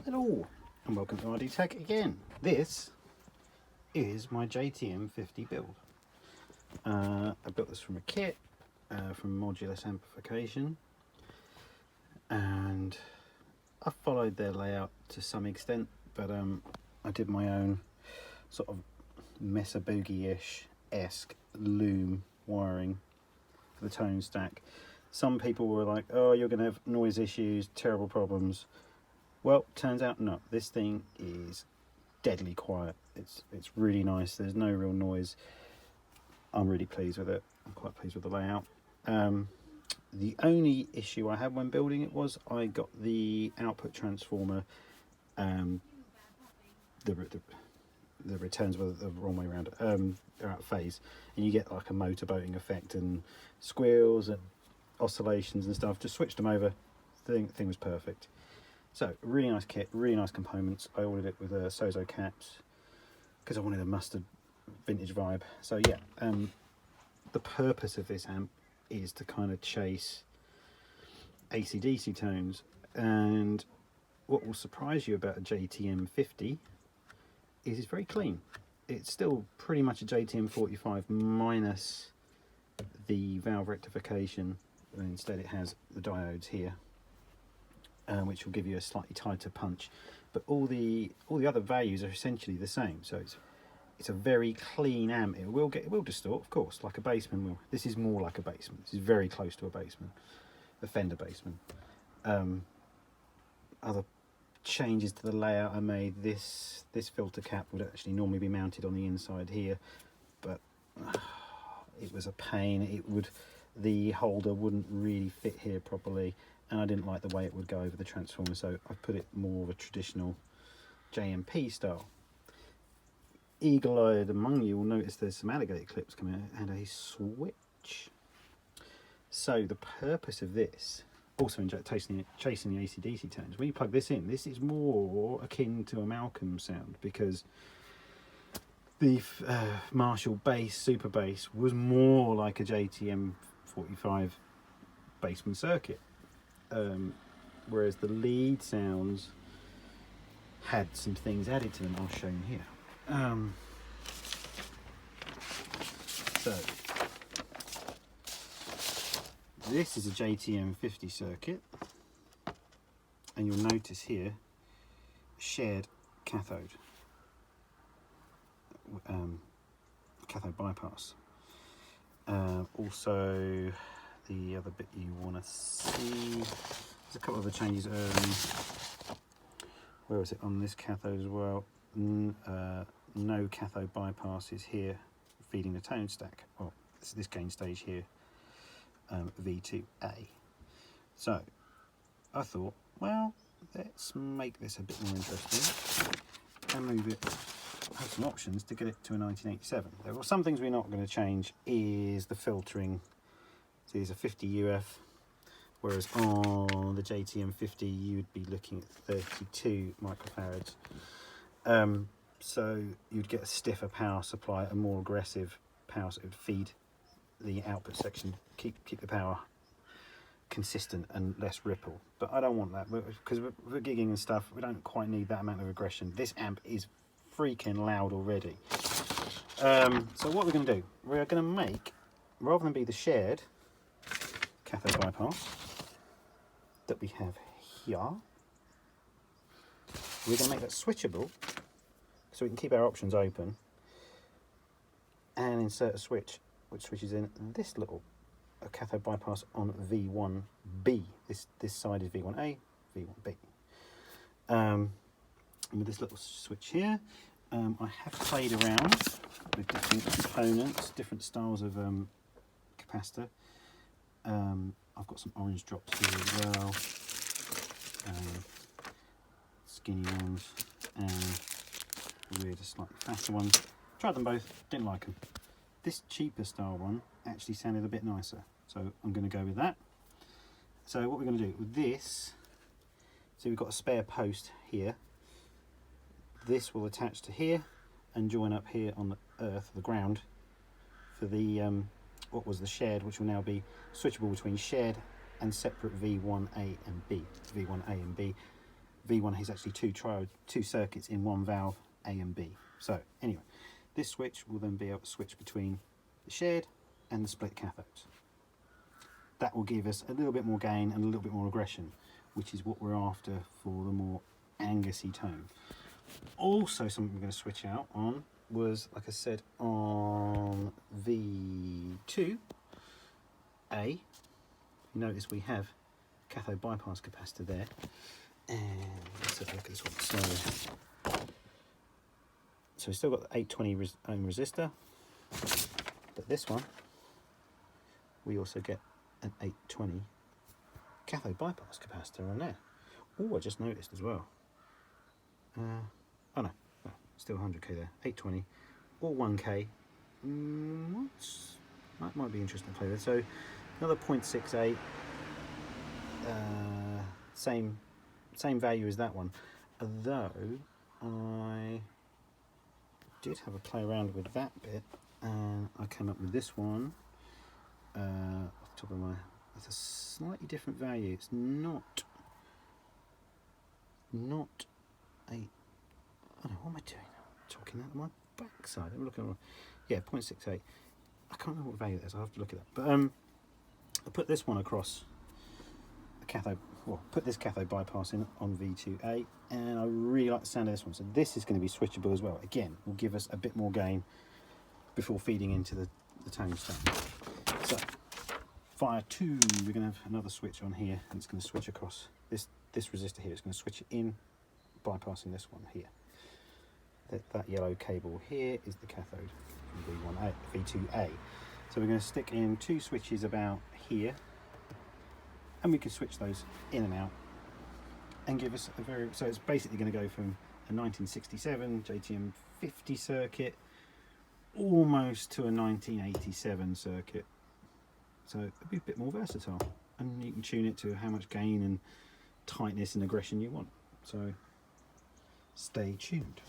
Hello and welcome to RD Tech again. This is my JTM50 build. I built this from a kit from Modulus Amplification, and I followed their layout to some extent, but I did my own sort of Mesa Boogie-ish-esque loom wiring for the tone stack. Some people were like, oh, you're going to have noise issues, terrible problems. Well, turns out not. This thing is deadly quiet. It's really nice. There's no real noise. I'm really pleased with it. I'm quite pleased with the layout. The only issue I had when building it was I got the output transformer, the returns were the wrong way around. They're out of phase, and you get like a motorboating effect and squeals and oscillations and stuff. Just switched them over. Thing was perfect. So, really nice kit, really nice components. I ordered it with Sozo caps because I wanted a mustard vintage vibe. So yeah, the purpose of this amp is to kind of chase AC/DC tones. And what will surprise you about a JTM50 is it's very clean. It's still pretty much a JTM45 minus the valve rectification, and instead it has the diodes here. Which will give you a slightly tighter punch, but all the other values are essentially the same. So it's a very clean amp. It will distort, of course, like a Bassman will. This is more like a Bassman. This is very close to a Bassman, a Fender Bassman. Other changes to the layout I made. This filter cap would actually normally be mounted on the inside here, but it was a pain. The holder wouldn't really fit here properly, and I didn't like the way it would go over the transformer, so I put it more of a traditional JMP style. Eagle-eyed among you will notice there's some alligator clips coming out and a switch. So the purpose of this, also in chasing the AC/DC tones, when you plug this in, this is more akin to a Malcolm sound, because the Marshall bass, super bass, was more like a JTM45 Bassman circuit. Whereas the lead sounds had some things added to them. I'll show you here. So this is a JTM50 circuit, and you'll notice here shared cathode bypass. Also, the other bit you want to see, there's a couple of other changes. Where is it on this cathode as well? No cathode bypasses here feeding the tone stack. Well, this gain stage here, V2A. So I thought, well, let's make this a bit more interesting and move it, have some options to get it to a 1987. There are some things we're not going to change, is the filtering. So these are 50 UF, whereas on the JTM50 you would be looking at 32 microfarads. So you'd get a stiffer power supply, a more aggressive power, so it would feed the output section, keep the power consistent and less ripple. But I don't want that, because we're gigging and stuff, we don't quite need that amount of aggression. This amp is freaking loud already. So what we're going to do, we're going to make, rather than be the shared cathode bypass that we have here, we're going to make that switchable so we can keep our options open, and insert a switch which switches in this little cathode bypass on V1B. This side is V1A, V1B. And with this little switch here, I have played around with different components, different styles of capacitor. I've got some orange drops here as well, skinny ones and weird, slightly faster ones. Tried them both, didn't like them. This cheaper style one actually sounded a bit nicer, so I'm going to go with that. So what we're going to do with this, so we've got a spare post here. This will attach to here and join up here on the earth, the ground, for the what was the shared, which will now be switchable between shared and separate V1A and B. V1A and B V1 is actually two circuits in one valve, A and B. So anyway, this switch will then be able to switch between the shared and the split cathodes. That will give us a little bit more gain and a little bit more aggression, which is what we're after for the more Angusy tone. Also, something we're going to switch out on was, like I said, on V2A. You notice we have cathode bypass capacitor there, and let's have a look at this one. So we've still got the 820 ohm resistor, but this one we also get an 820 cathode bypass capacitor on there. Oh, I just noticed as well. Oh no, still 100k there. 820 or 1k. That might be interesting to play with. So another 0.68. Same value as that one. Although I did have a play around with that bit, and I came up with this one. Off the top of my, it's a slightly different value. It's not a. I don't know, what am I doing? Talking out of my backside. Have a look at it. Yeah, 0.68. I can't remember what value that is. I'll have to look at that. But I put this one across a cathode. Well, put this cathode bypass in on V2A, and I really like the sound of this one. So this is going to be switchable as well. Again, will give us a bit more gain before feeding into the tungsten. So via 2, we're going to have another switch on here, and it's going to switch across this resistor here. It's going to switch it in, bypassing this one here. That yellow cable here is the cathode from V2A. So we're going to stick in 2 switches about here, and we can switch those in and out and give us so it's basically going to go from a 1967 JTM50 circuit almost to a 1987 circuit. So it'll be a bit more versatile, and you can tune it to how much gain and tightness and aggression you want. So stay tuned.